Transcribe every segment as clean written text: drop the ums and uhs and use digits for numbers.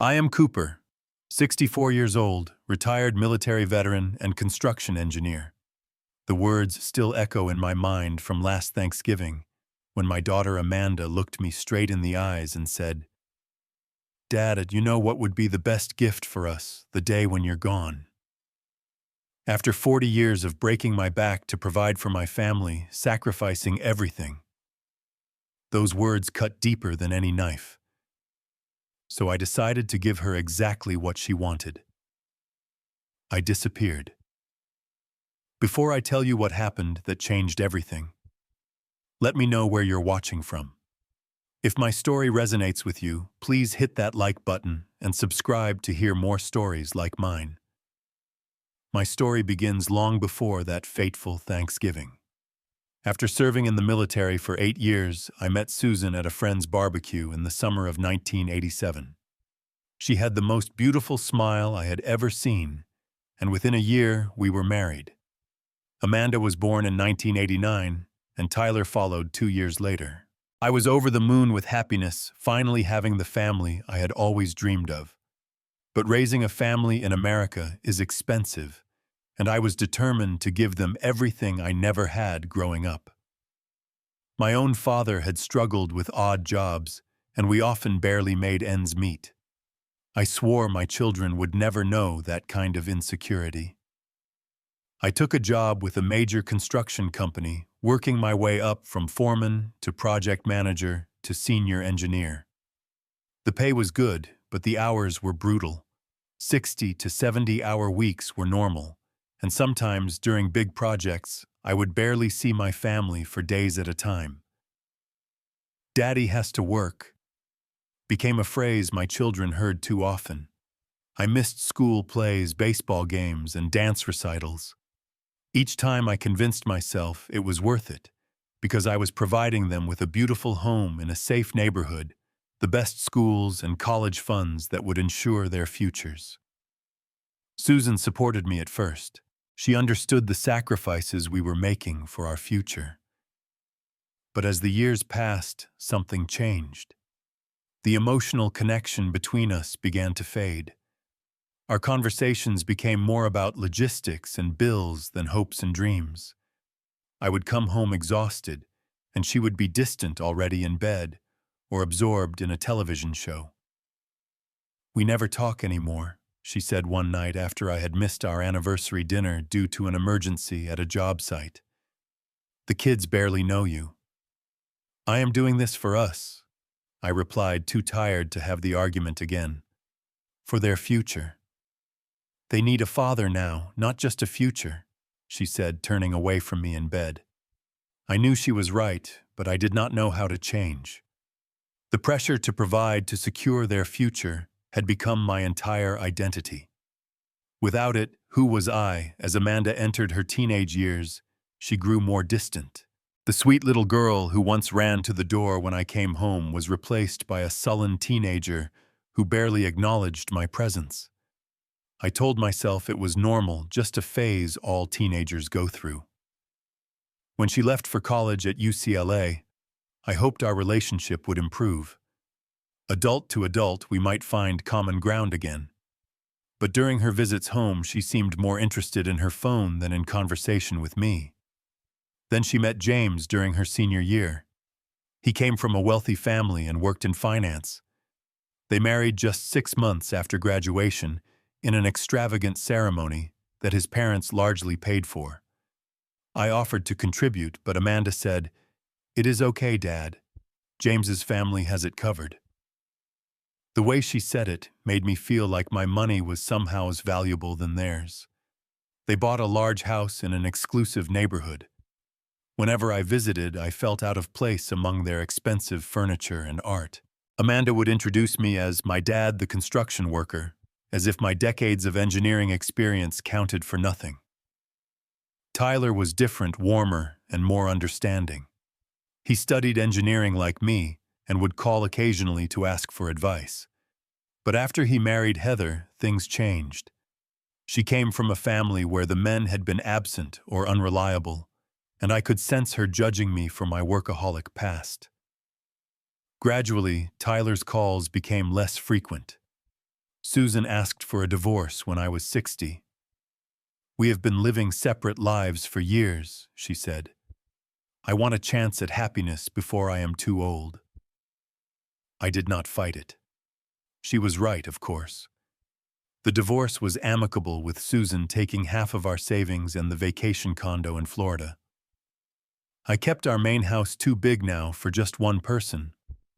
I am Cooper, 64 years old, retired military veteran and construction engineer. The words still echo in my mind from last Thanksgiving, when my daughter Amanda looked me straight in the eyes and said, "Dad, you know what would be the best gift for us the day when you're gone?" After 40 years of breaking my back to provide for my family, sacrificing everything, those words cut deeper than any knife. So I decided to give her exactly what she wanted. I disappeared. Before I tell you what happened that changed everything, let me know where you're watching from. If my story resonates with you, please hit that like button and subscribe to hear more stories like mine. My story begins long before that fateful Thanksgiving. After serving in the military for 8 years, I met Susan at a friend's barbecue in the summer of 1987. She had the most beautiful smile I had ever seen, and within a year, we were married. Amanda was born in 1989, and Tyler followed 2 years later. I was over the moon with happiness, finally having the family I had always dreamed of. But raising a family in America is expensive, and I was determined to give them everything I never had growing up. My own father had struggled with odd jobs, and we often barely made ends meet. I swore my children would never know that kind of insecurity. I took a job with a major construction company, working my way up from foreman to project manager to senior engineer. The pay was good, but the hours were brutal. 60 to 70-hour weeks were normal, and sometimes during big projects, I would barely see my family for days at a time. "Daddy has to work" became a phrase my children heard too often. I missed school plays, baseball games, and dance recitals. Each time I convinced myself it was worth it, because I was providing them with a beautiful home in a safe neighborhood, the best schools and college funds that would ensure their futures. Susan supported me at first. She understood the sacrifices we were making for our future. But as the years passed, something changed. The emotional connection between us began to fade. Our conversations became more about logistics and bills than hopes and dreams. I would come home exhausted, and she would be distant already in bed or absorbed in a television show. "We never talk anymore," she said one night after I had missed our anniversary dinner due to an emergency at a job site. "The kids barely know you." "I am doing this for us," I replied, too tired to have the argument again. "For their future. They need a father now, not just a future," she said, turning away from me in bed. I knew she was right, but I did not know how to change. The pressure to provide to secure their future had become my entire identity. Without it, who was I? As Amanda entered her teenage years, she grew more distant. The sweet little girl who once ran to the door when I came home was replaced by a sullen teenager who barely acknowledged my presence. I told myself it was normal, just a phase all teenagers go through. When she left for college at UCLA, I hoped our relationship would improve. Adult to adult, we might find common ground again. But during her visits home, she seemed more interested in her phone than in conversation with me. Then she met James during her senior year. He came from a wealthy family and worked in finance. They married just 6 months after graduation in an extravagant ceremony that his parents largely paid for. I offered to contribute, but Amanda said, "It is okay, Dad. James's family has it covered." The way she said it made me feel like my money was somehow as valuable than theirs. They bought a large house in an exclusive neighborhood. Whenever I visited, I felt out of place among their expensive furniture and art. Amanda would introduce me as my dad, the construction worker, as if my decades of engineering experience counted for nothing. Tyler was different, warmer, and more understanding. He studied engineering like me and would call occasionally to ask for advice. But after he married Heather, things changed. She came from a family where the men had been absent or unreliable, and I could sense her judging me for my workaholic past. Gradually, Tyler's calls became less frequent. Susan asked for a divorce when I was 60. We have been living separate lives for years, she said. I want a chance at happiness before I am too old. I did not fight it. She was right, of course. The divorce was amicable, with Susan taking half of our savings and the vacation condo in Florida. I kept our main house too big now for just one person,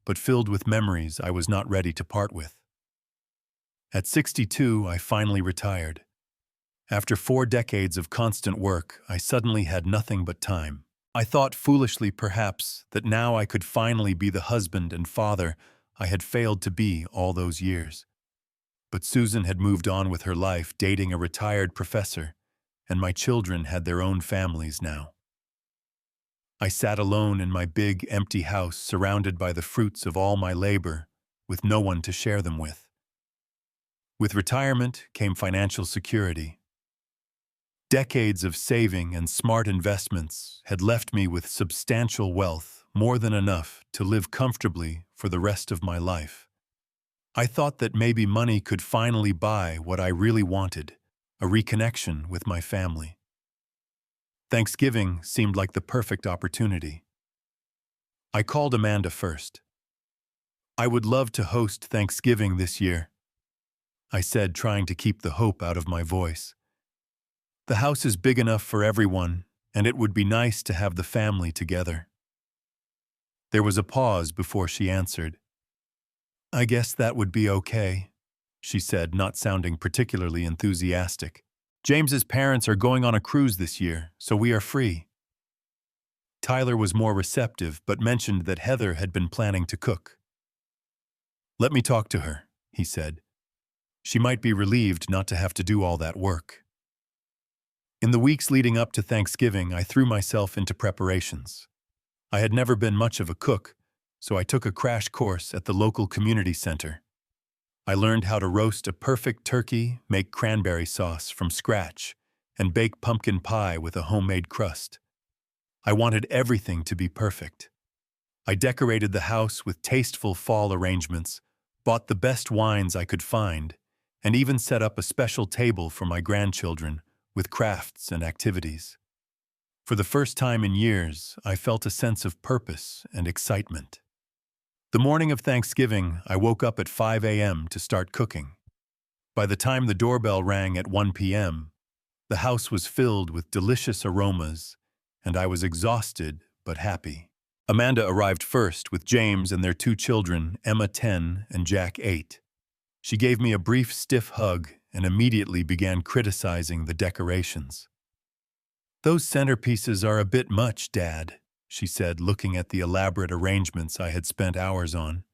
but filled with memories I was not ready to part with. At 62, I finally retired. After 4 decades of constant work, I suddenly had nothing but time. I thought foolishly, perhaps, that now I could finally be the husband and father I had failed to be all those years. But Susan had moved on with her life, dating a retired professor, and my children had their own families now. I sat alone in my big, empty house, surrounded by the fruits of all my labor, with no one to share them with. With retirement came financial security. Decades of saving and smart investments had left me with substantial wealth, more than enough to live comfortably for the rest of my life. I thought that maybe money could finally buy what I really wanted, a reconnection with my family. Thanksgiving seemed like the perfect opportunity. I called Amanda first. I would love to host Thanksgiving this year, I said, trying to keep the hope out of my voice. The house is big enough for everyone, and it would be nice to have the family together. There was a pause before she answered. I guess that would be okay, she said, not sounding particularly enthusiastic. James's parents are going on a cruise this year, so we are free. Tyler was more receptive, but mentioned that Heather had been planning to cook. Let me talk to her, he said. She might be relieved not to have to do all that work. In the weeks leading up to Thanksgiving, I threw myself into preparations. I had never been much of a cook, so I took a crash course at the local community center. I learned how to roast a perfect turkey, make cranberry sauce from scratch, and bake pumpkin pie with a homemade crust. I wanted everything to be perfect. I decorated the house with tasteful fall arrangements, bought the best wines I could find, and even set up a special table for my grandchildren with crafts and activities. For the first time in years, I felt a sense of purpose and excitement. The morning of Thanksgiving, I woke up at 5 a.m. to start cooking. By the time the doorbell rang at 1 p.m., the house was filled with delicious aromas, and I was exhausted but happy. Amanda arrived first with James and their 2 children, Emma 10 and Jack 8. She gave me a brief, stiff hug and immediately began criticizing the decorations. Those centerpieces are a bit much, Dad, she said, looking at the elaborate arrangements I had spent hours on.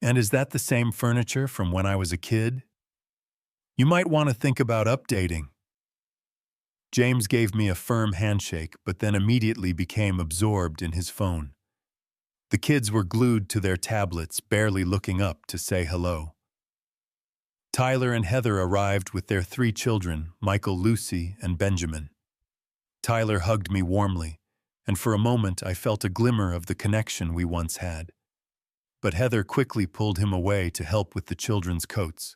And is that the same furniture from when I was a kid? You might want to think about updating. James gave me a firm handshake, but then immediately became absorbed in his phone. The kids were glued to their tablets, barely looking up to say hello. Tyler and Heather arrived with their 3 children, Michael, Lucy, and Benjamin. Tyler hugged me warmly, and for a moment I felt a glimmer of the connection we once had. But Heather quickly pulled him away to help with the children's coats.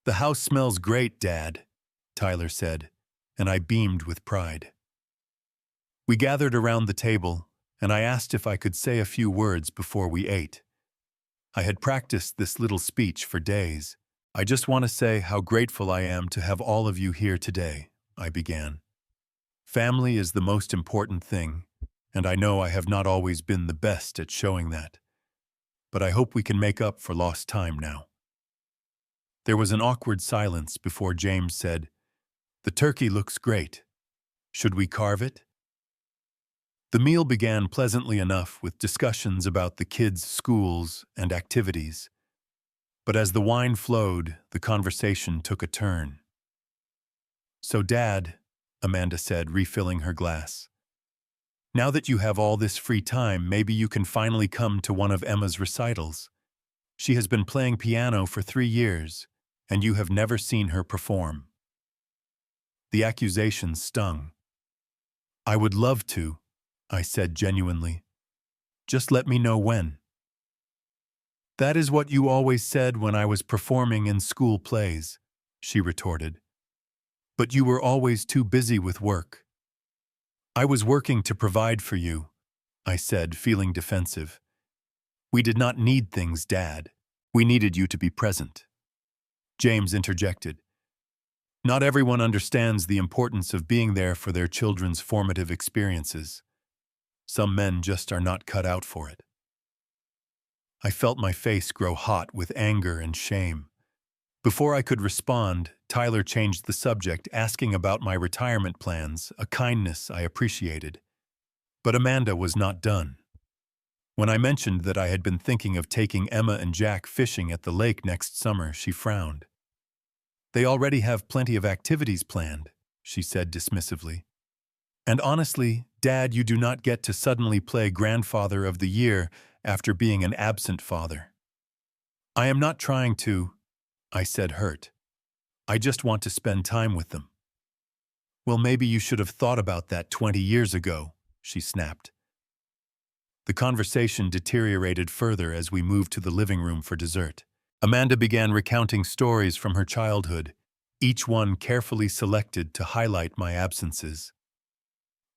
The house smells great, Dad, Tyler said, and I beamed with pride. We gathered around the table, and I asked if I could say a few words before we ate. I had practiced this little speech for days. I just want to say how grateful I am to have all of you here today, I began. Family is the most important thing, and I know I have not always been the best at showing that. But I hope we can make up for lost time now. There was an awkward silence before James said, "The turkey looks great. Should we carve it?" The meal began pleasantly enough with discussions about the kids' schools and activities. But as the wine flowed, the conversation took a turn. So, Dad, Amanda said, refilling her glass, now that you have all this free time, maybe you can finally come to one of Emma's recitals. She has been playing piano for 3 years, and you have never seen her perform. The accusation stung. I would love to, I said genuinely. Just let me know when. That is what you always said when I was performing in school plays, she retorted. But you were always too busy with work. I was working to provide for you, I said, feeling defensive. We did not need things, Dad. We needed you to be present. James interjected. Not everyone understands the importance of being there for their children's formative experiences. Some men just are not cut out for it. I felt my face grow hot with anger and shame. Before I could respond, Tyler changed the subject, asking about my retirement plans, a kindness I appreciated. But Amanda was not done. When I mentioned that I had been thinking of taking Emma and Jack fishing at the lake next summer, she frowned. They already have plenty of activities planned, she said dismissively. And honestly, Dad, you do not get to suddenly play grandfather of the year after being an absent father. I am not trying to, I said, hurt. I just want to spend time with them. Well, maybe you should have thought about that 20 years ago, she snapped. The conversation deteriorated further as we moved to the living room for dessert. Amanda began recounting stories from her childhood, each one carefully selected to highlight my absences.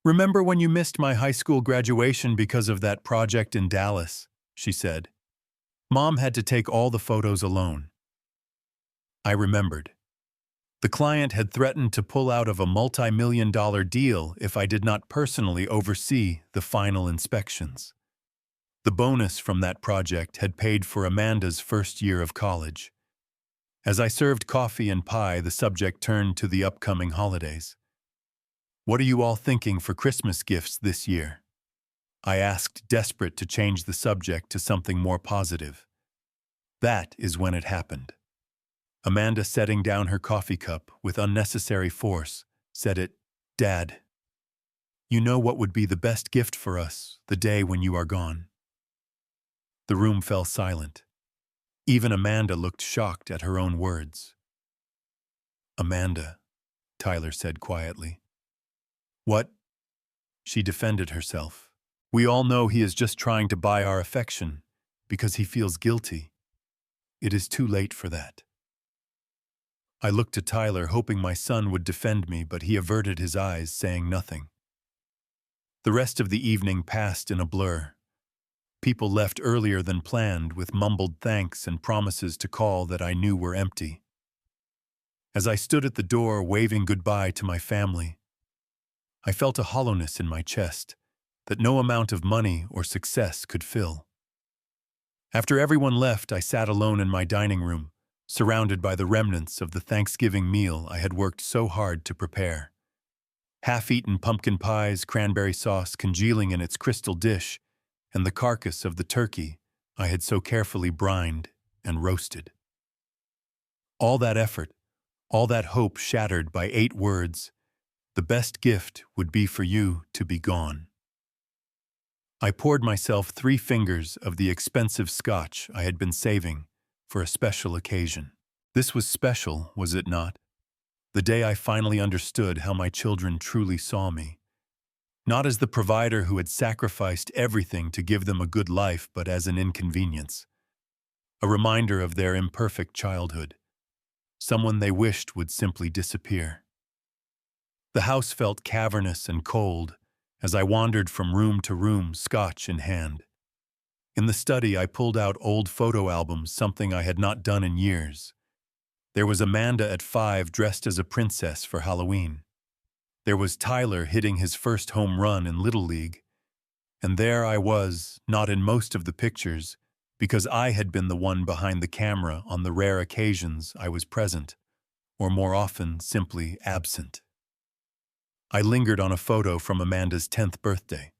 Remember when you missed my high school graduation because of that project in Dallas, she said. Mom had to take all the photos alone. I remembered. The client had threatened to pull out of a multi-million-dollar deal if I did not personally oversee the final inspections. The bonus from that project had paid for Amanda's first year of college. As I served coffee and pie, the subject turned to the upcoming holidays. What are you all thinking for Christmas gifts this year? I asked, desperate to change the subject to something more positive. That is when it happened. Amanda, setting down her coffee cup with unnecessary force, said it, Dad, you know what would be the best gift for us the day when you are gone. The room fell silent. Even Amanda looked shocked at her own words. Amanda, Tyler said quietly. What? She defended herself. We all know he is just trying to buy our affection because he feels guilty. It is too late for that. I looked to Tyler, hoping my son would defend me, but he averted his eyes, saying nothing. The rest of the evening passed in a blur. People left earlier than planned with mumbled thanks and promises to call that I knew were empty. As I stood at the door waving goodbye to my family, I felt a hollowness in my chest that no amount of money or success could fill. After everyone left, I sat alone in my dining room, surrounded by the remnants of the Thanksgiving meal I had worked so hard to prepare. Half-eaten pumpkin pies, cranberry sauce congealing in its crystal dish, and the carcass of the turkey I had so carefully brined and roasted. All that effort, all that hope shattered by 8 words, the best gift would be for you to be gone. I poured myself 3 fingers of the expensive scotch I had been saving for a special occasion. This was special, was it not? The day I finally understood how my children truly saw me. Not as the provider who had sacrificed everything to give them a good life, but as an inconvenience. A reminder of their imperfect childhood. Someone they wished would simply disappear. The house felt cavernous and cold as I wandered from room to room, scotch in hand. In the study, I pulled out old photo albums, something I had not done in years. There was Amanda at 5 dressed as a princess for Halloween. There was Tyler hitting his first home run in Little League. And there I was, not in most of the pictures, because I had been the one behind the camera on the rare occasions I was present, or more often, simply absent. I lingered on a photo from Amanda's 10th birthday.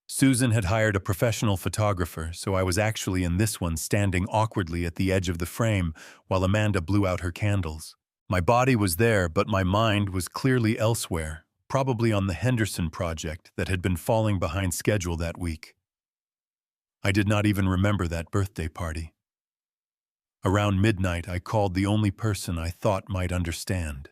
Susan had hired a professional photographer, so I was actually in this one standing awkwardly at the edge of the frame while Amanda blew out her candles. My body was there, but my mind was clearly elsewhere, probably on the Henderson project that had been falling behind schedule that week. I did not even remember that birthday party. Around midnight, I called the only person I thought might understand.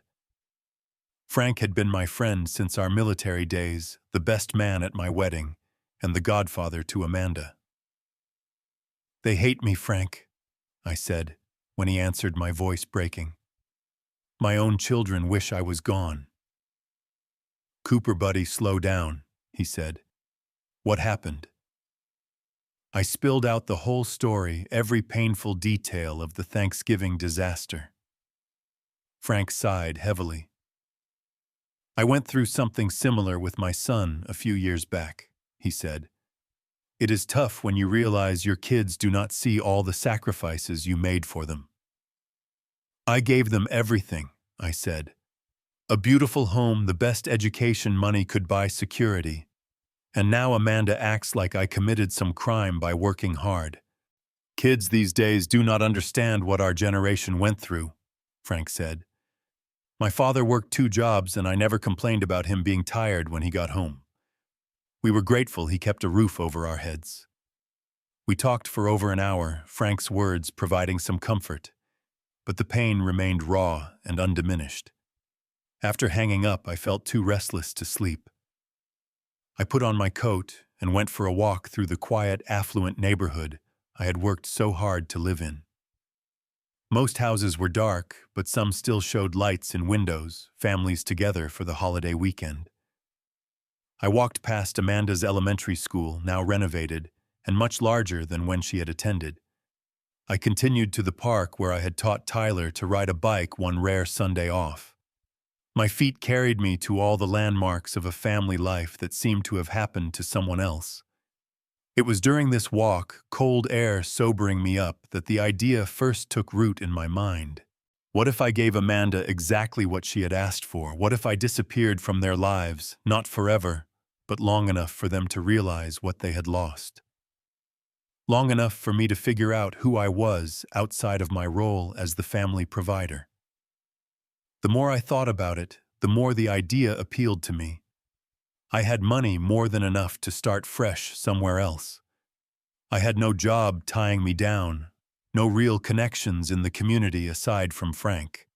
Frank had been my friend since our military days, the best man at my wedding, and the godfather to Amanda. They hate me, Frank, I said, when he answered, my voice breaking. My own children wish I was gone. Cooper, buddy, slow down, he said. What happened? I spilled out the whole story, every painful detail of the Thanksgiving disaster. Frank sighed heavily. I went through something similar with my son a few years back, he said. It is tough when you realize your kids do not see all the sacrifices you made for them. I gave them everything, I said. A beautiful home, the best education money could buy, security. And now Amanda acts like I committed some crime by working hard. Kids these days do not understand what our generation went through, Frank said. My father worked 2 jobs and I never complained about him being tired when he got home. We were grateful he kept a roof over our heads. We talked for over an hour, Frank's words providing some comfort, but the pain remained raw and undiminished. After hanging up, I felt too restless to sleep. I put on my coat and went for a walk through the quiet, affluent neighborhood I had worked so hard to live in. Most houses were dark, but some still showed lights in windows, families together for the holiday weekend. I walked past Amanda's elementary school, now renovated, and much larger than when she had attended. I continued to the park where I had taught Tyler to ride a bike one rare Sunday off. My feet carried me to all the landmarks of a family life that seemed to have happened to someone else. It was during this walk, cold air sobering me up, that the idea first took root in my mind. What if I gave Amanda exactly what she had asked for? What if I disappeared from their lives, not forever, but long enough for them to realize what they had lost? Long enough for me to figure out who I was outside of my role as the family provider. The more I thought about it, the more the idea appealed to me. I had money more than enough to start fresh somewhere else. I had no job tying me down, no real connections in the community aside from Frank.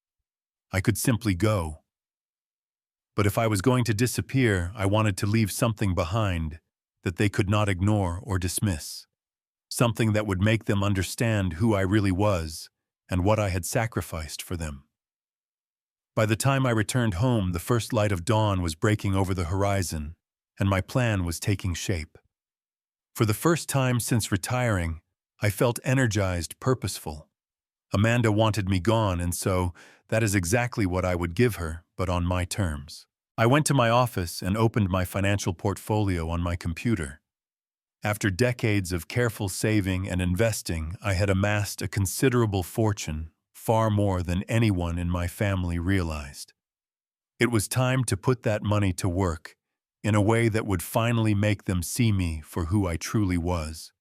I could simply go. But if I was going to disappear, I wanted to leave something behind that they could not ignore or dismiss. Something that would make them understand who I really was and what I had sacrificed for them. By the time I returned home, the first light of dawn was breaking over the horizon, and my plan was taking shape. For the first time since retiring, I felt energized, purposeful. Amanda wanted me gone, and so that is exactly what I would give her, but on my terms. I went to my office and opened my financial portfolio on my computer. After decades of careful saving and investing, I had amassed a considerable fortune, far more than anyone in my family realized. It was time to put that money to work in a way that would finally make them see me for who I truly was.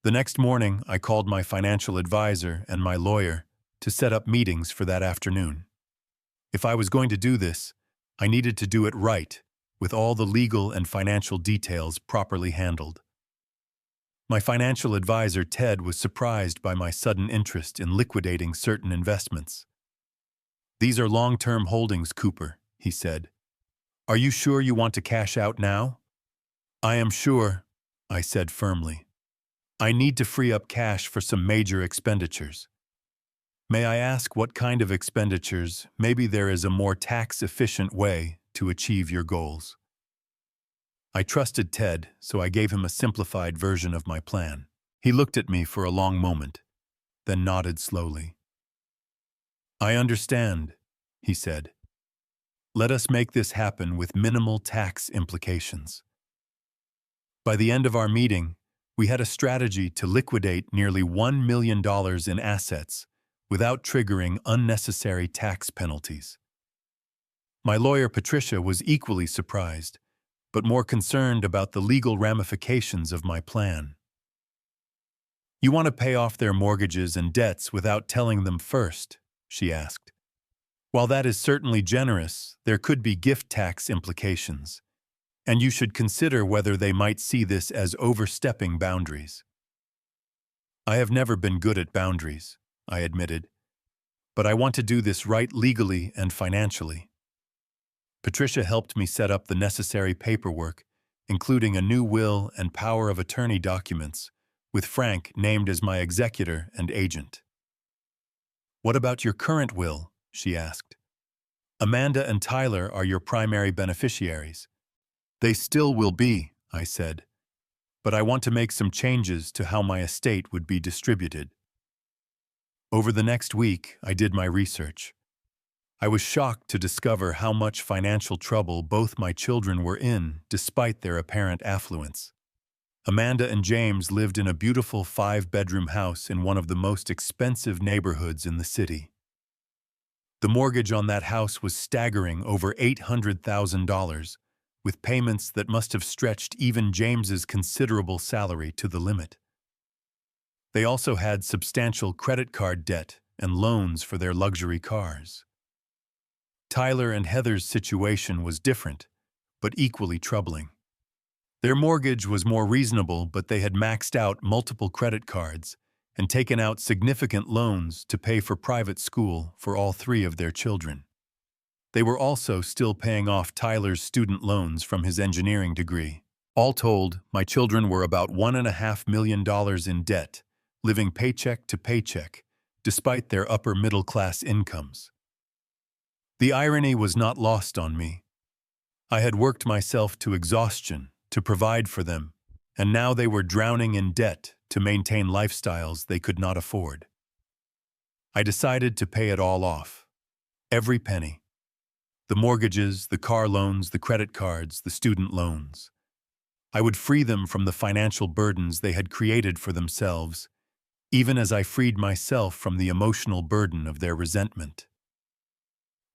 The next morning, I called my financial advisor and my lawyer to set up meetings for that afternoon. If I was going to do this, I needed to do it right, with all the legal and financial details properly handled. My financial advisor, Ted, was surprised by my sudden interest in liquidating certain investments. "These are long-term holdings, Cooper," he said. "Are you sure you want to cash out now?" "I am sure," I said firmly. "I need to free up cash for some major expenditures." "May I ask what kind of expenditures? Maybe there is a more tax-efficient way to achieve your goals." I trusted Ted, so I gave him a simplified version of my plan. He looked at me for a long moment, then nodded slowly. "I understand," he said. "Let us make this happen with minimal tax implications." By the end of our meeting, we had a strategy to liquidate nearly $1 million in assets without triggering unnecessary tax penalties. My lawyer, Patricia, was equally surprised, but more concerned about the legal ramifications of my plan. "You want to pay off their mortgages and debts without telling them first?" she asked. "While that is certainly generous, there could be gift tax implications, and you should consider whether they might see this as overstepping boundaries." "I have never been good at boundaries," I admitted, "but I want to do this right legally and financially." Patricia helped me set up the necessary paperwork, including a new will and power of attorney documents, with Frank named as my executor and agent. "What about your current will?" she asked. "Amanda and Tyler are your primary beneficiaries." "They still will be," I said, "but I want to make some changes to how my estate would be distributed." Over the next week, I did my research. I was shocked to discover how much financial trouble both my children were in, despite their apparent affluence. Amanda and James lived in a beautiful 5-bedroom house in one of the most expensive neighborhoods in the city. The mortgage on that house was staggering, over $800,000, with payments that must have stretched even James's considerable salary to the limit. They also had substantial credit card debt and loans for their luxury cars. Tyler and Heather's situation was different, but equally troubling. Their mortgage was more reasonable, but they had maxed out multiple credit cards and taken out significant loans to pay for private school for all 3 of their children. They were also still paying off Tyler's student loans from his engineering degree. All told, my children were about $1.5 million in debt, living paycheck to paycheck, despite their upper-middle-class incomes. The irony was not lost on me. I had worked myself to exhaustion to provide for them, and now they were drowning in debt to maintain lifestyles they could not afford. I decided to pay it all off. Every penny. The mortgages, the car loans, the credit cards, the student loans. I would free them from the financial burdens they had created for themselves, even as I freed myself from the emotional burden of their resentment.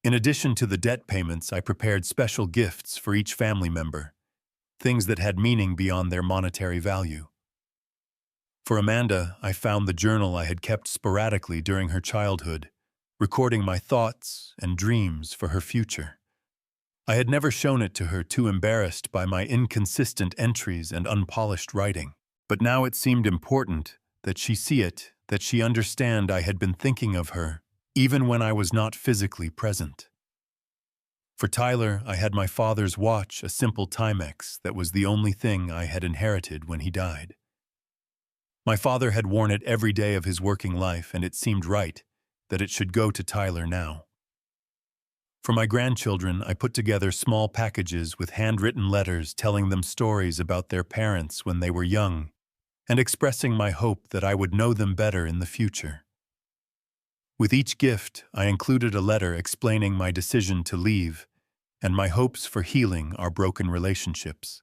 In addition to the debt payments, I prepared special gifts for each family member, things that had meaning beyond their monetary value. For Amanda, I found the journal I had kept sporadically during her childhood, recording my thoughts and dreams for her future. I had never shown it to her, too embarrassed by my inconsistent entries and unpolished writing. But now it seemed important that she see it, that she understand I had been thinking of her, even when I was not physically present. For Tyler, I had my father's watch, a simple Timex that was the only thing I had inherited when he died. My father had worn it every day of his working life, and it seemed right that it should go to Tyler now. For my grandchildren, I put together small packages with handwritten letters telling them stories about their parents when they were young, and expressing my hope that I would know them better in the future. With each gift, I included a letter explaining my decision to leave and my hopes for healing our broken relationships.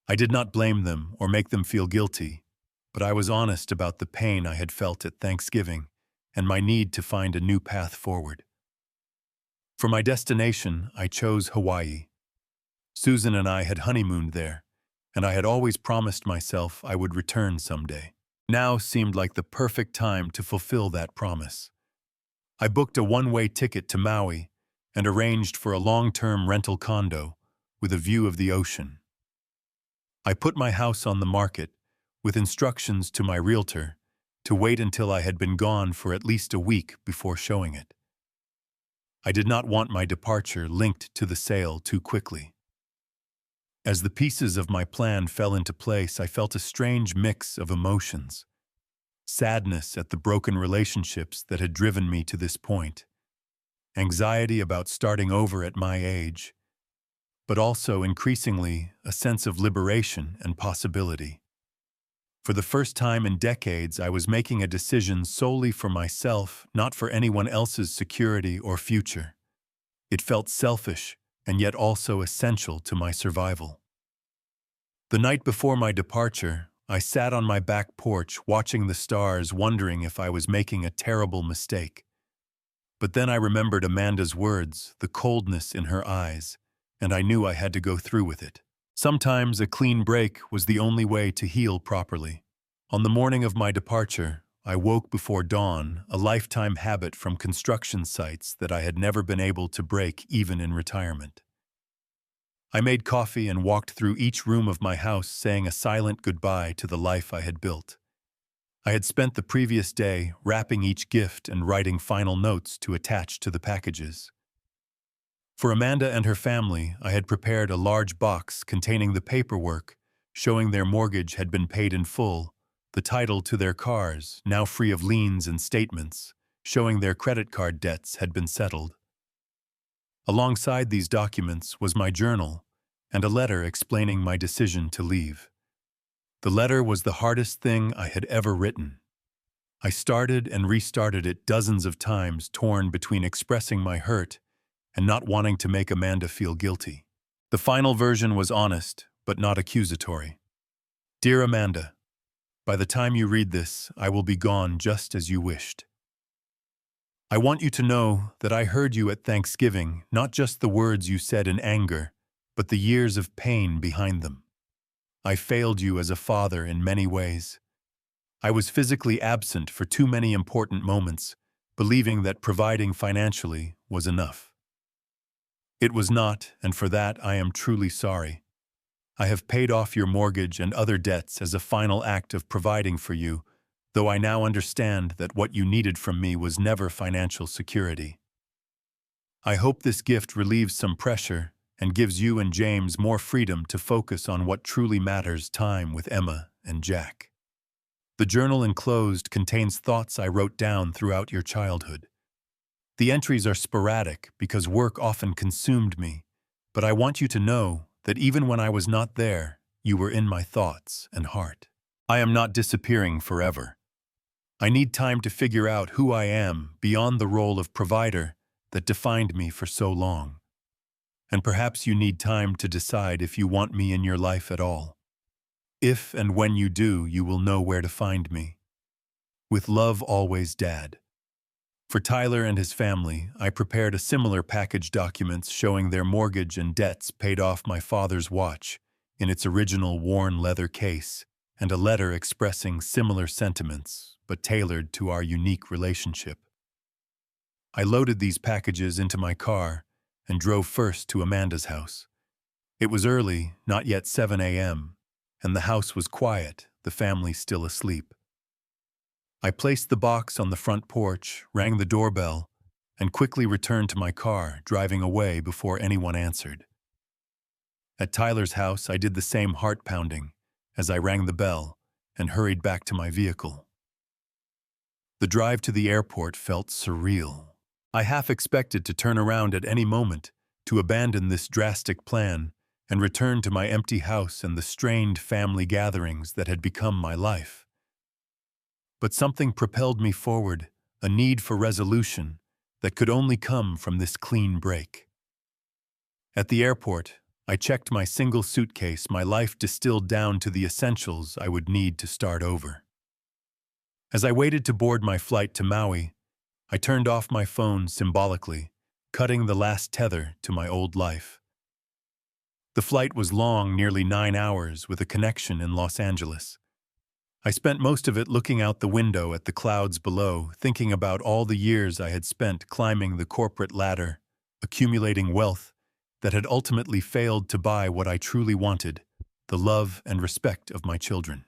I did not blame them or make them feel guilty, but I was honest about the pain I had felt at Thanksgiving and my need to find a new path forward. For my destination, I chose Hawaii. Susan and I had honeymooned there, and I had always promised myself I would return someday. Now seemed like the perfect time to fulfill that promise. I booked a one-way ticket to Maui and arranged for a long-term rental condo with a view of the ocean. I put my house on the market with instructions to my realtor to wait until I had been gone for at least a week before showing it. I did not want my departure linked to the sale too quickly. As the pieces of my plan fell into place, I felt a strange mix of emotions. Sadness at the broken relationships that had driven me to this point, anxiety about starting over at my age, but also increasingly a sense of liberation and possibility. For the first time in decades, I was making a decision solely for myself, not for anyone else's security or future. It felt selfish and yet also essential to my survival. The night before my departure, I sat on my back porch watching the stars, wondering if I was making a terrible mistake. But then I remembered Amanda's words, the coldness in her eyes, and I knew I had to go through with it. Sometimes a clean break was the only way to heal properly. On the morning of my departure, I woke before dawn, a lifetime habit from construction sites that I had never been able to break even in retirement. I made coffee and walked through each room of my house, saying a silent goodbye to the life I had built. I had spent the previous day wrapping each gift and writing final notes to attach to the packages. For Amanda and her family, I had prepared a large box containing the paperwork showing their mortgage had been paid in full, the title to their cars, now free of liens and statements, showing their credit card debts had been settled. Alongside these documents was my journal and a letter explaining my decision to leave. The letter was the hardest thing I had ever written. I started and restarted it dozens of times, torn between expressing my hurt and not wanting to make Amanda feel guilty. The final version was honest, but not accusatory. Dear Amanda, by the time you read this, I will be gone just as you wished. I want you to know that I heard you at Thanksgiving, not just the words you said in anger, but the years of pain behind them. I failed you as a father in many ways. I was physically absent for too many important moments, believing that providing financially was enough. It was not, and for that I am truly sorry. I have paid off your mortgage and other debts as a final act of providing for you, though I now understand that what you needed from me was never financial security. I hope this gift relieves some pressure and gives you and James more freedom to focus on what truly matters: time with Emma and Jack. The journal enclosed contains thoughts I wrote down throughout your childhood. The entries are sporadic because work often consumed me, but I want you to know that even when I was not there, you were in my thoughts and heart. I am not disappearing forever. I need time to figure out who I am beyond the role of provider that defined me for so long. And perhaps you need time to decide if you want me in your life at all. If and when you do, you will know where to find me. With love always, Dad. For Tyler and his family, I prepared a similar package documents showing their mortgage and debts paid off, my father's watch in its original worn leather case, and a letter expressing similar sentiments, but tailored to our unique relationship. I loaded these packages into my car and drove first to Amanda's house. It was early, not yet 7 a.m., and the house was quiet, the family still asleep. I placed the box on the front porch, rang the doorbell, and quickly returned to my car, driving away before anyone answered. At Tyler's house, I did the same heart-pounding as I rang the bell and hurried back to my vehicle. The drive to the airport felt surreal. I half expected to turn around at any moment, to abandon this drastic plan, and return to my empty house and the strained family gatherings that had become my life. But something propelled me forward, a need for resolution that could only come from this clean break. At the airport, I checked my single suitcase, my life distilled down to the essentials I would need to start over. As I waited to board my flight to Maui, I turned off my phone symbolically, cutting the last tether to my old life. The flight was long, nearly 9 hours, with a connection in Los Angeles. I spent most of it looking out the window at the clouds below, thinking about all the years I had spent climbing the corporate ladder, accumulating wealth that had ultimately failed to buy what I truly wanted: the love and respect of my children.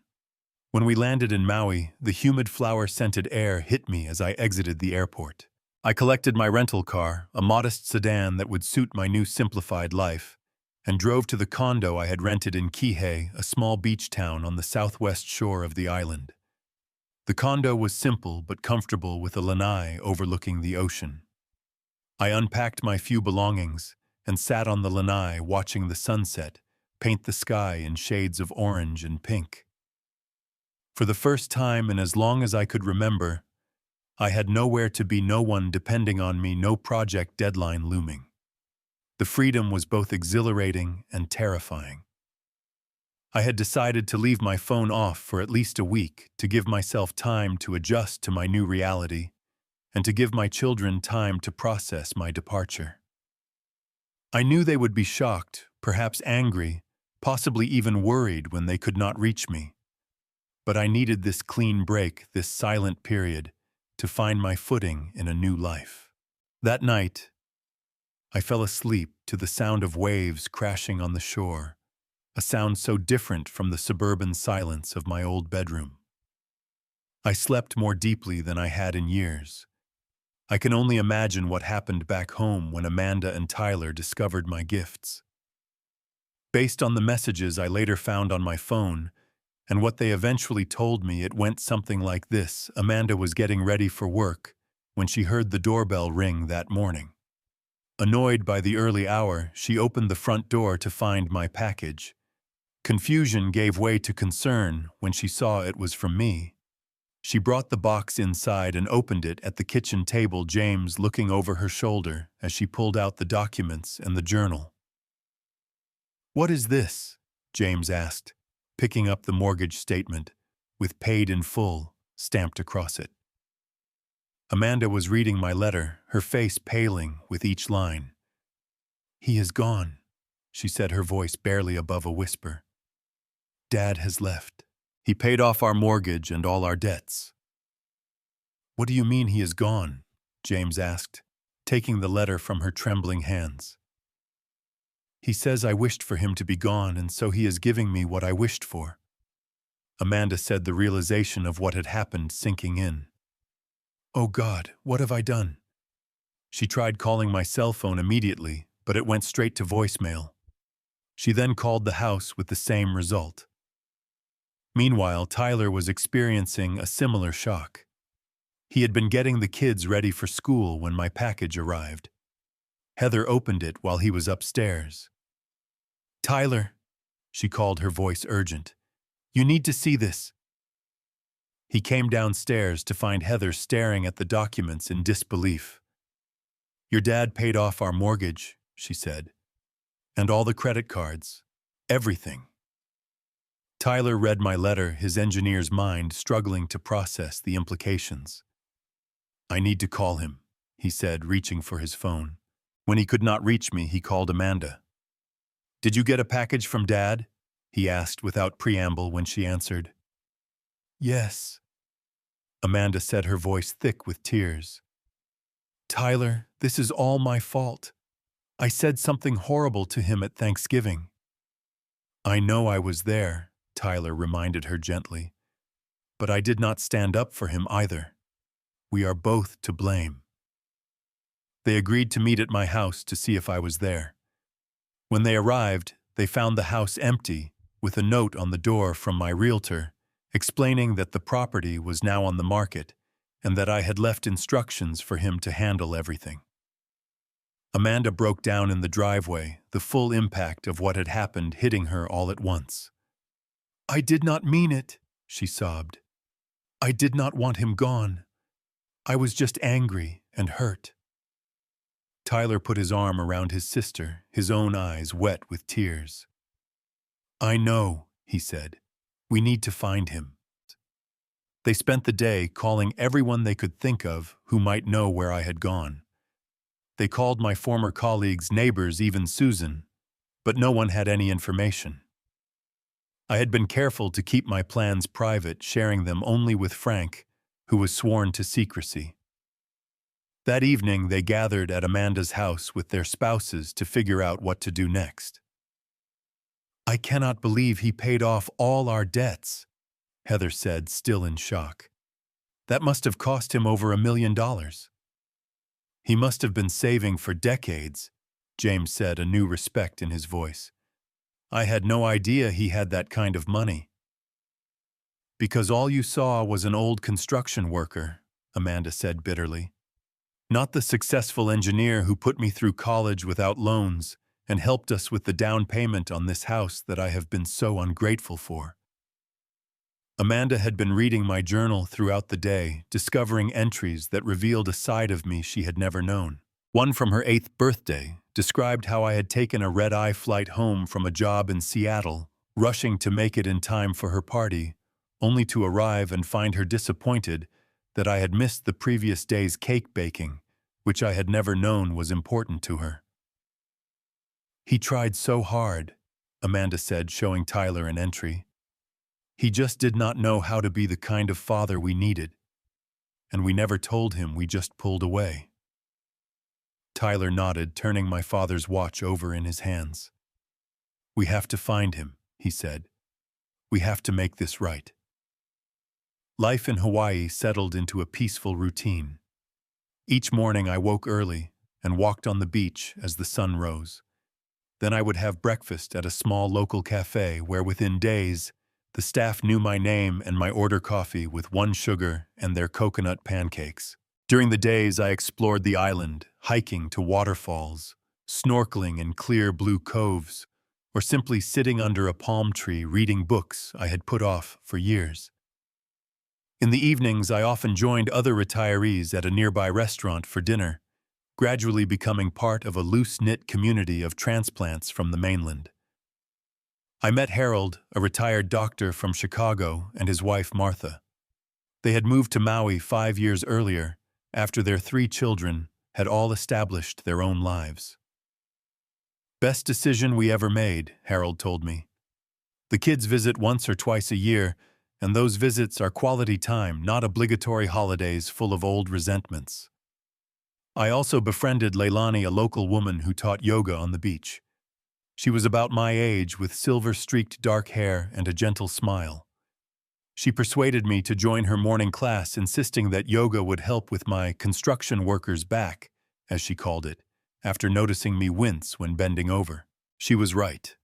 When we landed in Maui, the humid flower-scented air hit me as I exited the airport. I collected my rental car, a modest sedan that would suit my new simplified life, and drove to the condo I had rented in Kihei, a small beach town on the southwest shore of the island. The condo was simple but comfortable, with a lanai overlooking the ocean. I unpacked my few belongings and sat on the lanai watching the sunset paint the sky in shades of orange and pink. For the first time in as long as I could remember, I had nowhere to be, no one depending on me, no project deadline looming. The freedom was both exhilarating and terrifying. I had decided to leave my phone off for at least a week, to give myself time to adjust to my new reality, and to give my children time to process my departure. I knew they would be shocked, perhaps angry, possibly even worried when they could not reach me. But I needed this clean break, this silent period, to find my footing in a new life. That night, I fell asleep to the sound of waves crashing on the shore, a sound so different from the suburban silence of my old bedroom. I slept more deeply than I had in years. I can only imagine what happened back home when Amanda and Tyler discovered my gifts. Based on the messages I later found on my phone, And what they eventually told me, it went something like this. Amanda was getting ready for work when she heard the doorbell ring that morning. Annoyed by the early hour, she opened the front door to find my package. Confusion gave way to concern when she saw it was from me. She brought the box inside and opened it at the kitchen table, James looking over her shoulder as she pulled out the documents and the journal. "What is this?" James asked, picking up the mortgage statement, with "paid in full" stamped across it. Amanda was reading my letter, her face paling with each line. "He is gone," she said, her voice barely above a whisper. "Dad has left. He paid off our mortgage and all our debts." "What do you mean he is gone?" James asked, taking the letter from her trembling hands. "He says I wished for him to be gone, and so he is giving me what I wished for." Amanda said, the realization of what had happened sinking in. "Oh God, what have I done?" She tried calling my cell phone immediately, but it went straight to voicemail. She then called the house with the same result. Meanwhile, Tyler was experiencing a similar shock. He had been getting the kids ready for school when my package arrived. Heather opened it while he was upstairs. "Tyler," she called, her voice urgent, "you need to see this." He came downstairs to find Heather staring at the documents in disbelief. "Your dad paid off our mortgage," she said, "and all the credit cards, everything." Tyler read my letter, his engineer's mind struggling to process the implications. "I need to call him," he said, reaching for his phone. When he could not reach me, he called Amanda. "Did you get a package from Dad?" he asked without preamble when she answered. "Yes," Amanda said, her voice thick with tears. "Tyler, this is all my fault. I said something horrible to him at Thanksgiving." "I know I was there," Tyler reminded her gently, "but I did not stand up for him either. We are both to blame." They agreed to meet at my house to see if I was there. When they arrived, they found the house empty, with a note on the door from my realtor explaining that the property was now on the market and that I had left instructions for him to handle everything. Amanda broke down in the driveway, the full impact of what had happened hitting her all at once. "I did not mean it," she sobbed. "I did not want him gone. I was just angry and hurt." Tyler put his arm around his sister, his own eyes wet with tears. "I know," he said. "We need to find him." They spent the day calling everyone they could think of who might know where I had gone. They called my former colleagues, neighbors, even Susan, but no one had any information. I had been careful to keep my plans private, sharing them only with Frank, who was sworn to secrecy. That evening, they gathered at Amanda's house with their spouses to figure out what to do next. "I cannot believe he paid off all our debts," Heather said, still in shock. "That must have cost him over $1 million. "He must have been saving for decades," James said, a new respect in his voice. "I had no idea he had that kind of money." "Because all you saw was an old construction worker," Amanda said bitterly. "Not the successful engineer who put me through college without loans and helped us with the down payment on this house that I have been so ungrateful for." Amanda had been reading my journal throughout the day, discovering entries that revealed a side of me she had never known. One from her 8th birthday described how I had taken a red-eye flight home from a job in Seattle, rushing to make it in time for her party, only to arrive and find her disappointed that I had missed the previous day's cake baking, which I had never known was important to her. "He tried so hard," Amanda said, showing Tyler an entry. "He just did not know how to be the kind of father we needed. And we never told him, we just pulled away." Tyler nodded, turning my father's watch over in his hands. "We have to find him," he said. "We have to make this right." Life in Hawaii settled into a peaceful routine. Each morning I woke early and walked on the beach as the sun rose. Then I would have breakfast at a small local cafe where within days The staff knew my name and my order coffee with 1 sugar and their coconut pancakes. During the days, I explored the island, hiking to waterfalls, snorkeling in clear blue coves, or simply sitting under a palm tree reading books I had put off for years. In the evenings, I often joined other retirees at a nearby restaurant for dinner, gradually becoming part of a loose-knit community of transplants from the mainland. I met Harold, a retired doctor from Chicago, and his wife Martha. They had moved to Maui 5 years earlier, after their 3 children had all established their own lives. "Best decision we ever made," Harold told me. "The kids visit once or twice a year, and those visits are quality time, not obligatory holidays full of old resentments." I also befriended Leilani, a local woman who taught yoga on the beach. She was about my age, with silver-streaked dark hair and a gentle smile. She persuaded me to join her morning class, insisting that yoga would help with my construction worker's back, as she called it, after noticing me wince when bending over. She was right.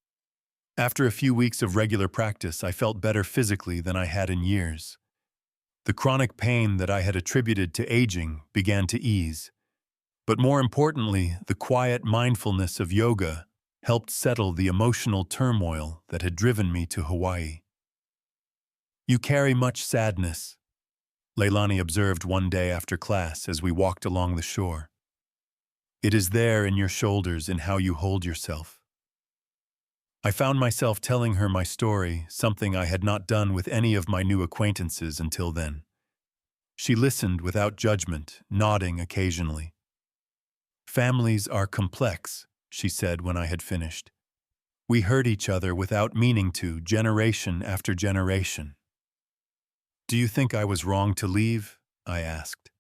After a few weeks of regular practice, I felt better physically than I had in years. The chronic pain that I had attributed to aging began to ease. But more importantly, the quiet mindfulness of yoga helped settle the emotional turmoil that had driven me to Hawaii. "You carry much sadness," Leilani observed one day after class as we walked along the shore. "It is there in your shoulders, in how you hold yourself." I found myself telling her my story, something I had not done with any of my new acquaintances until then. She listened without judgment, nodding occasionally. "Families are complex," she said when I had finished. "We hurt each other without meaning to, generation after generation." "Do you think I was wrong to leave?" I asked.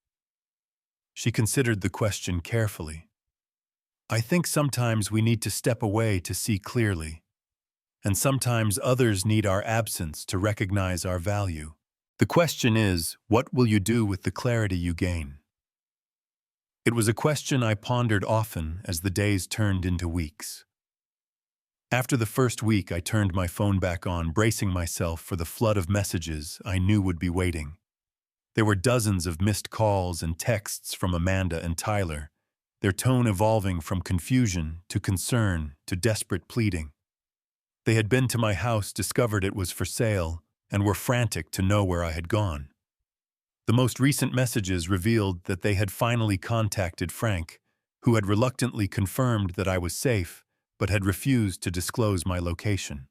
She considered the question carefully. "I think sometimes we need to step away to see clearly, and sometimes others need our absence to recognize our value. The question is, what will you do with the clarity you gain?" It was a question I pondered often as the days turned into weeks. After the first week, I turned my phone back on, bracing myself for the flood of messages I knew would be waiting. There were dozens of missed calls and texts from Amanda and Tyler, their tone evolving from confusion to concern to desperate pleading. They had been to my house, discovered it was for sale, and were frantic to know where I had gone. The most recent messages revealed that they had finally contacted Frank, who had reluctantly confirmed that I was safe, but had refused to disclose my location.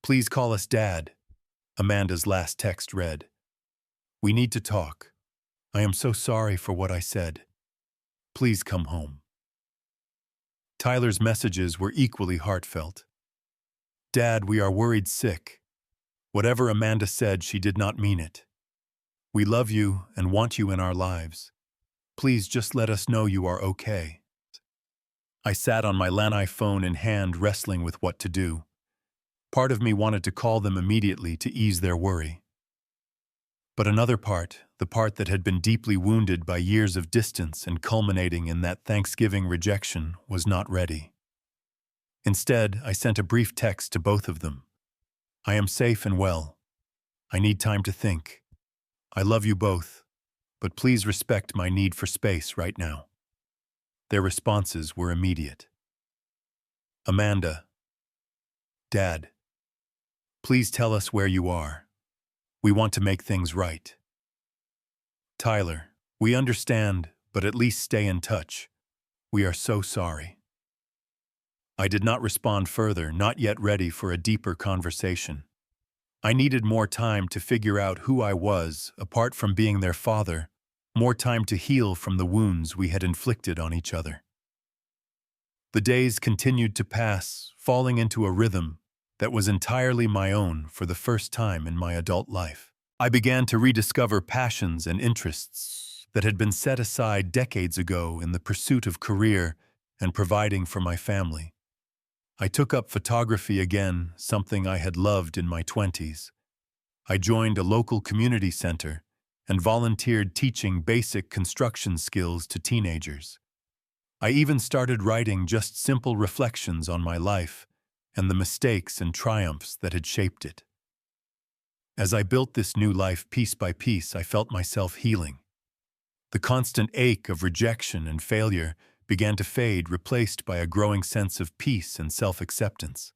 "Please call us Dad," Amanda's last text read. "We need to talk. I am so sorry for what I said. Please come home." Tyler's messages were equally heartfelt. "Dad, we are worried sick. Whatever Amanda said, she did not mean it. We love you and want you in our lives. Please just let us know you are okay." I sat on my Lanai phone in hand, wrestling with what to do. Part of me wanted to call them immediately to ease their worry. But another part, the part that had been deeply wounded by years of distance and culminating in that Thanksgiving rejection, was not ready. Instead, I sent a brief text to both of them. "I am safe and well. I need time to think. I love you both, but please respect my need for space right now." Their responses were immediate. Amanda: "Dad, please tell us where you are. We want to make things right." Tyler: "We understand, but at least stay in touch. We are so sorry." I did not respond further, not yet ready for a deeper conversation. I needed more time to figure out who I was, apart from being their father, more time to heal from the wounds we had inflicted on each other. The days continued to pass, falling into a rhythm that was entirely my own for the first time in my adult life. I began to rediscover passions and interests that had been set aside decades ago in the pursuit of career and providing for my family. I took up photography again, something I had loved in my 20s. I joined a local community center and volunteered teaching basic construction skills to teenagers. I even started writing just simple reflections on my life and the mistakes and triumphs that had shaped it. As I built this new life piece by piece, I felt myself healing. The constant ache of rejection and failure began to fade, replaced by a growing sense of peace and self-acceptance.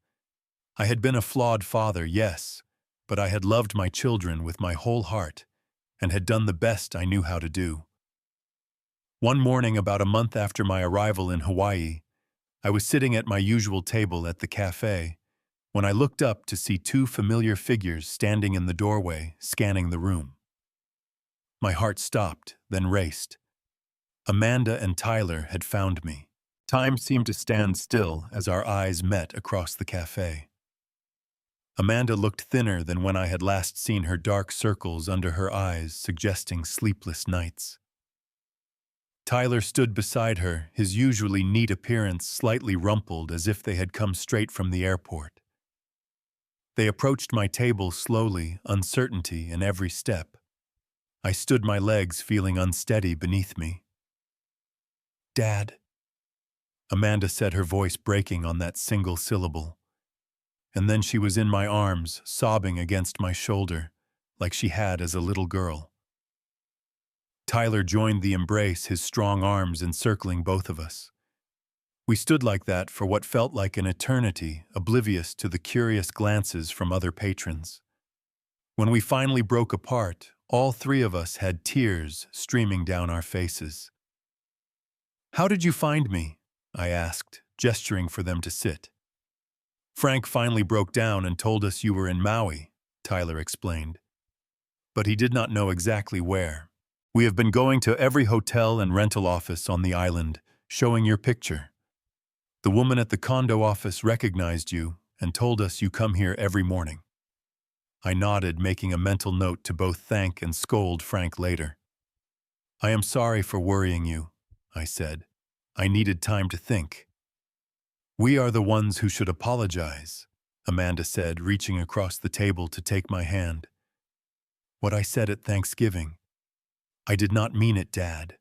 I had been a flawed father, yes, but I had loved my children with my whole heart and had done the best I knew how to do. One morning, about a month after my arrival in Hawaii, I was sitting at my usual table at the cafe when I looked up to see two familiar figures standing in the doorway, scanning the room. My heart stopped, then raced. Amanda and Tyler had found me. Time seemed to stand still as our eyes met across the cafe. Amanda looked thinner than when I had last seen her, dark circles under her eyes suggesting sleepless nights. Tyler stood beside her, his usually neat appearance slightly rumpled as if they had come straight from the airport. They approached my table slowly, uncertainty in every step. I stood my legs, feeling unsteady beneath me. "Dad," Amanda said, her voice breaking on that single syllable. And then she was in my arms, sobbing against my shoulder, like she had as a little girl. Tyler joined the embrace, his strong arms encircling both of us. We stood like that for what felt like an eternity, oblivious to the curious glances from other patrons. When we finally broke apart, all three of us had tears streaming down our faces. "How did you find me?" I asked, gesturing for them to sit. "Frank finally broke down and told us you were in Maui," Tyler explained. "But he did not know exactly where. We have been going to every hotel and rental office on the island, showing your picture. The woman at the condo office recognized you and told us you come here every morning." I nodded, making a mental note to both thank and scold Frank later. "I am sorry for worrying you," I said. "I needed time to think." "We are the ones who should apologize," Amanda said, reaching across the table to take my hand. "What I said at Thanksgiving. I did not mean it, Dad.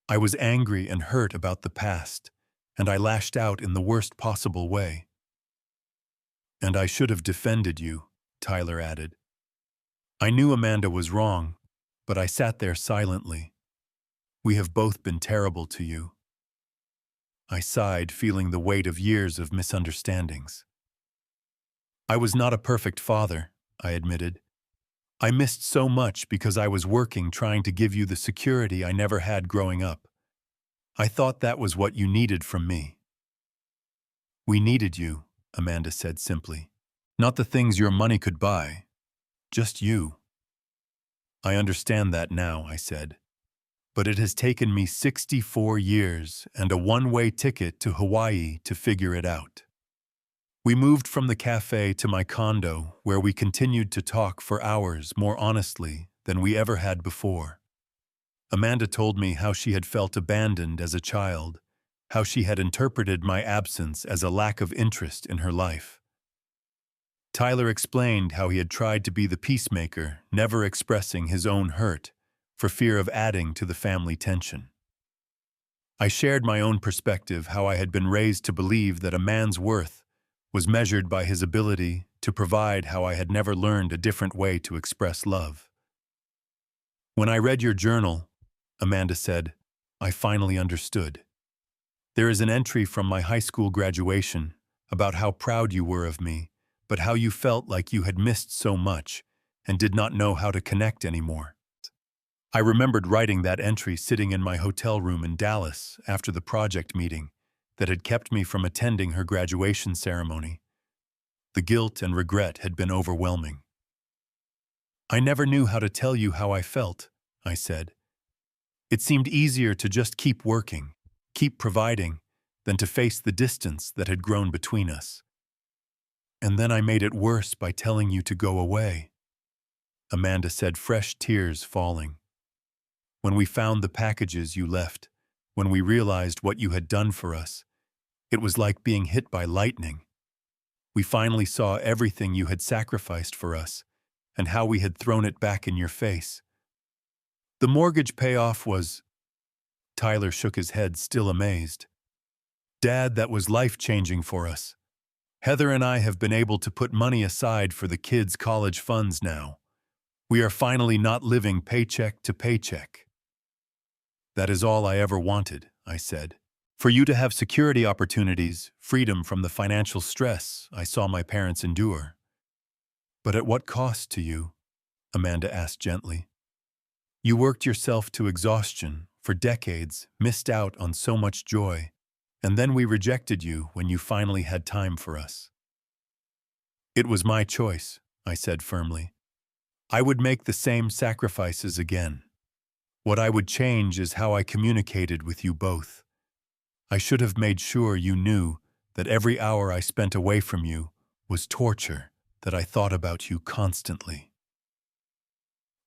I was angry and hurt about the past, and I lashed out in the worst possible way." "And I should have defended you," Tyler added. I knew Amanda was wrong, but I sat there silently. "We have both been terrible to you." I sighed, feeling the weight of years of misunderstandings. "I was not a perfect father," I admitted. "I missed so much because I was working, trying to give you the security I never had growing up. I thought that was what you needed from me." "We needed you," Amanda said simply. "Not the things your money could buy. Just you." "I understand that now," I said. "But it has taken me 64 years and a one-way ticket to Hawaii to figure it out." We moved from the cafe to my condo, where we continued to talk for hours more honestly than we ever had before. Amanda told me how she had felt abandoned as a child, how she had interpreted my absence as a lack of interest in her life. Tyler explained how he had tried to be the peacemaker, never expressing his own hurt, for fear of adding to the family tension. I shared my own perspective, how I had been raised to believe that a man's worth was measured by his ability to provide, how I had never learned a different way to express love. "When I read your journal," Amanda said, "I finally understood. There is an entry from my high school graduation about how proud you were of me, but how you felt like you had missed so much and did not know how to connect anymore." I remembered writing that entry sitting in my hotel room in Dallas after the project meeting that had kept me from attending her graduation ceremony. The guilt and regret had been overwhelming. "I never knew how to tell you how I felt," I said. "It seemed easier to just keep working, keep providing, than to face the distance that had grown between us. And then I made it worse by telling you to go away," Amanda said, fresh tears falling. "When we found the packages you left, when we realized what you had done for us, it was like being hit by lightning. We finally saw everything you had sacrificed for us and how we had thrown it back in your face. The mortgage payoff was—" Tyler shook his head, still amazed. "Dad, that was life-changing for us. Heather and I have been able to put money aside for the kids' college funds now. We are finally not living paycheck to paycheck. That is all I ever wanted, I said. For you to have security opportunities, freedom from the financial stress I saw my parents endure. But at what cost to you? Amanda asked gently. You worked yourself to exhaustion for decades, missed out on so much joy, and then we rejected you when you finally had time for us. It was my choice, I said firmly. I would make the same sacrifices again. What I would change is how I communicated with you both. I should have made sure you knew that every hour I spent away from you was torture, that I thought about you constantly.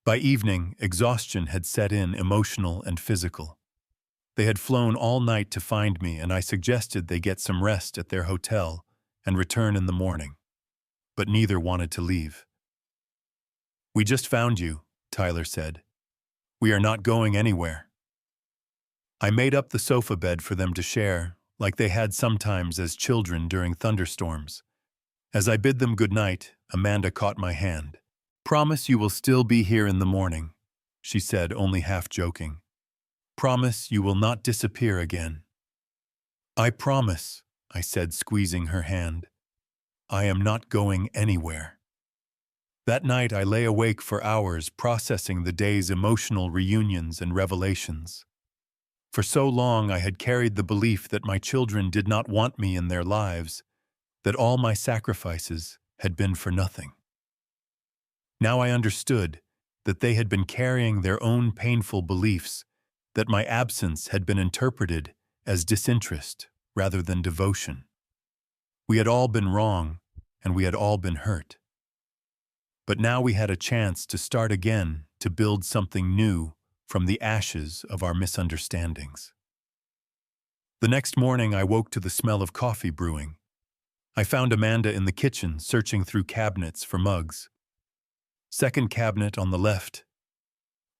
By evening, exhaustion had set in, emotional and physical. They had flown all night to find me, and I suggested they get some rest at their hotel and return in the morning. But neither wanted to leave. We just found you, Tyler said. We are not going anywhere. I made up the sofa bed for them to share, like they had sometimes as children during thunderstorms. As I bid them good night, Amanda caught my hand. Promise you will still be here in the morning, she said, only half joking. Promise you will not disappear again. I promise, I said, squeezing her hand. I am not going anywhere. That night I lay awake for hours processing the day's emotional reunions and revelations. For so long I had carried the belief that my children did not want me in their lives, that all my sacrifices had been for nothing. Now I understood that they had been carrying their own painful beliefs, that my absence had been interpreted as disinterest rather than devotion. We had all been wrong, and we had all been hurt. But now we had a chance to start again, to build something new from the ashes of our misunderstandings. The next morning I woke to the smell of coffee brewing. I found Amanda in the kitchen searching through cabinets for mugs. Second cabinet on the left.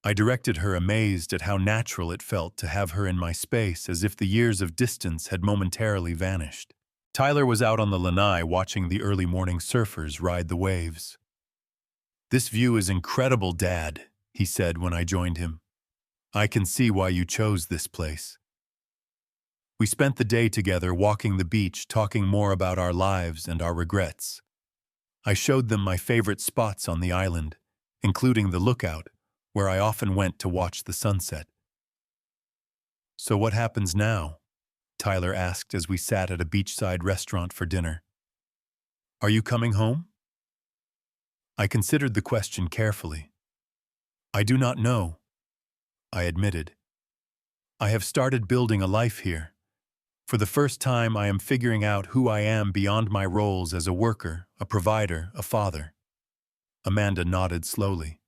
I directed her, amazed at how natural it felt to have her in my space, as if the years of distance had momentarily vanished. Tyler was out on the lanai watching the early morning surfers ride the waves. This view is incredible, Dad, he said when I joined him. I can see why you chose this place. We spent the day together walking the beach, talking more about our lives and our regrets. I showed them my favorite spots on the island, including the lookout, where I often went to watch the sunset. So what happens now? Tyler asked as we sat at a beachside restaurant for dinner. Are you coming home? I considered the question carefully. I do not know, I admitted. I have started building a life here. For the first time, I am figuring out who I am beyond my roles as a worker, a provider, a father. Amanda nodded slowly.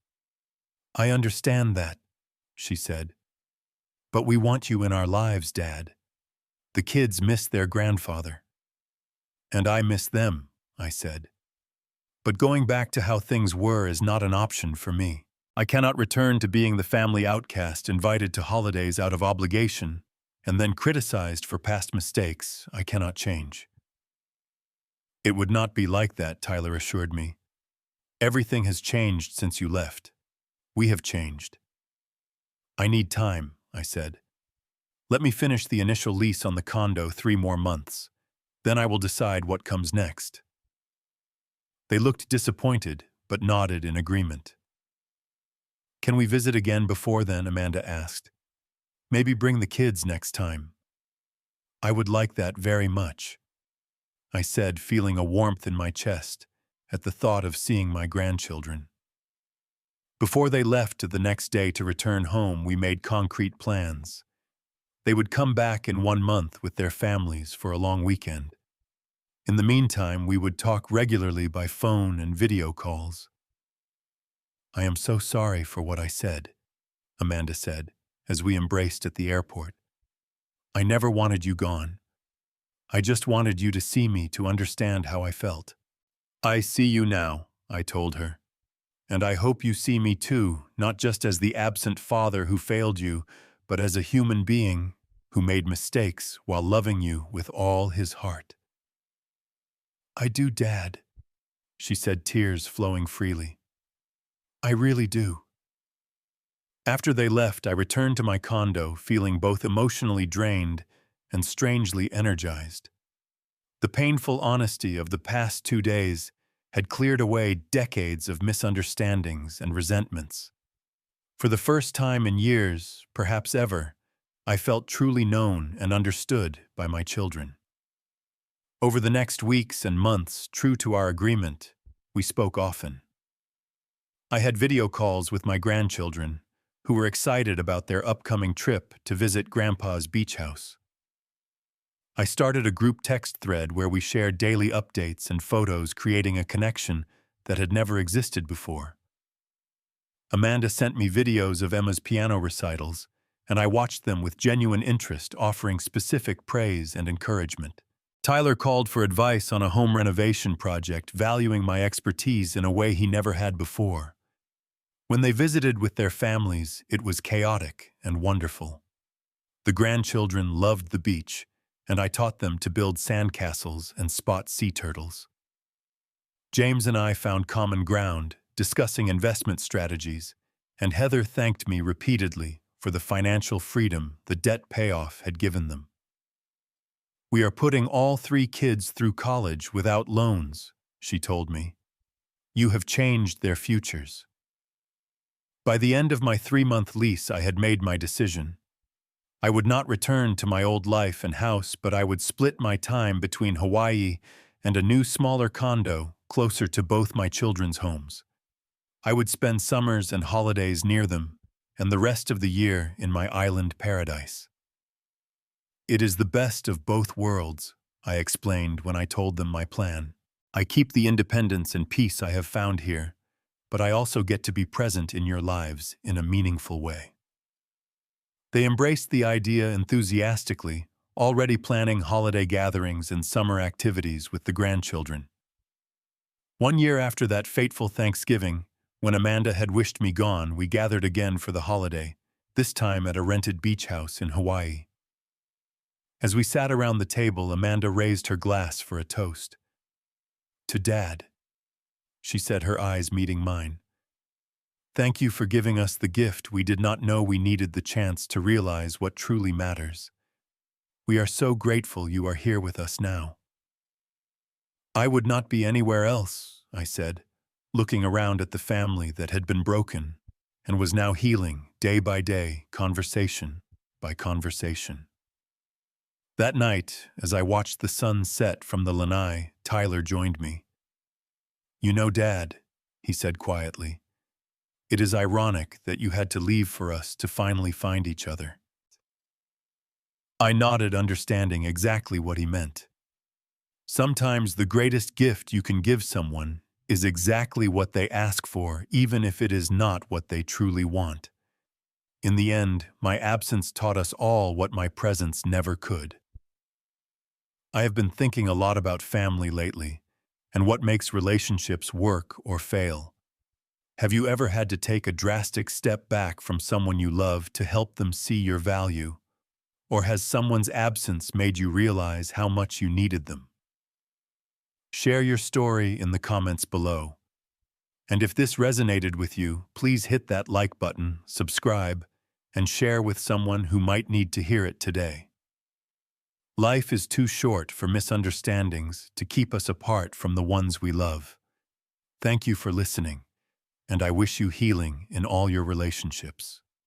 I understand that, she said. But we want you in our lives, Dad. The kids miss their grandfather. And I miss them, I said. But going back to how things were is not an option for me. I cannot return to being the family outcast invited to holidays out of obligation and then criticized for past mistakes I cannot change. It would not be like that, Tyler assured me. Everything has changed since you left. We have changed. I need time, I said. Let me finish the initial lease on the condo 3 more months. Then I will decide what comes next. They looked disappointed, but nodded in agreement. Can we visit again before then? Amanda asked. Maybe bring the kids next time. I would like that very much, I said, feeling a warmth in my chest at the thought of seeing my grandchildren. Before they left the next day to return home, we made concrete plans. They would come back in 1 month with their families for a long weekend. In the meantime, we would talk regularly by phone and video calls. I am so sorry for what I said, Amanda said, as we embraced at the airport. I never wanted you gone. I just wanted you to see me, to understand how I felt. I see you now, I told her. And I hope you see me too, not just as the absent father who failed you, but as a human being who made mistakes while loving you with all his heart. I do, Dad, she said, tears flowing freely. I really do. After they left, I returned to my condo feeling both emotionally drained and strangely energized. The painful honesty of the past 2 days had cleared away decades of misunderstandings and resentments. For the first time in years, perhaps ever, I felt truly known and understood by my children. Over the next weeks and months, true to our agreement, we spoke often. I had video calls with my grandchildren, who were excited about their upcoming trip to visit Grandpa's beach house. I started a group text thread where we shared daily updates and photos, creating a connection that had never existed before. Amanda sent me videos of Emma's piano recitals, and I watched them with genuine interest, offering specific praise and encouragement. Tyler called for advice on a home renovation project, valuing my expertise in a way he never had before. When they visited with their families, it was chaotic and wonderful. The grandchildren loved the beach, and I taught them to build sandcastles and spot sea turtles. James and I found common ground, discussing investment strategies, and Heather thanked me repeatedly for the financial freedom the debt payoff had given them. We are putting all 3 kids through college without loans, she told me. You have changed their futures. By the end of my 3-month lease, I had made my decision. I would not return to my old life and house, but I would split my time between Hawaii and a new, smaller condo closer to both my children's homes. I would spend summers and holidays near them, and the rest of the year in my island paradise. It is the best of both worlds, I explained when I told them my plan. I keep the independence and peace I have found here, but I also get to be present in your lives in a meaningful way. They embraced the idea enthusiastically, already planning holiday gatherings and summer activities with the grandchildren. 1 year after that fateful Thanksgiving, when Amanda had wished me gone, we gathered again for the holiday, this time at a rented beach house in Hawaii. As we sat around the table, Amanda raised her glass for a toast. To Dad, she said, her eyes meeting mine. Thank you for giving us the gift we did not know we needed, the chance to realize what truly matters. We are so grateful you are here with us now. I would not be anywhere else, I said, looking around at the family that had been broken and was now healing day by day, conversation by conversation. That night, as I watched the sun set from the lanai, Tyler joined me. You know, Dad, he said quietly, it is ironic that you had to leave for us to finally find each other. I nodded, understanding exactly what he meant. Sometimes the greatest gift you can give someone is exactly what they ask for, even if it is not what they truly want. In the end, my absence taught us all what my presence never could. I have been thinking a lot about family lately, and what makes relationships work or fail. Have you ever had to take a drastic step back from someone you love to help them see your value? Or has someone's absence made you realize how much you needed them? Share your story in the comments below. And if this resonated with you, please hit that like button, subscribe, and share with someone who might need to hear it today. Life is too short for misunderstandings to keep us apart from the ones we love. Thank you for listening, and I wish you healing in all your relationships.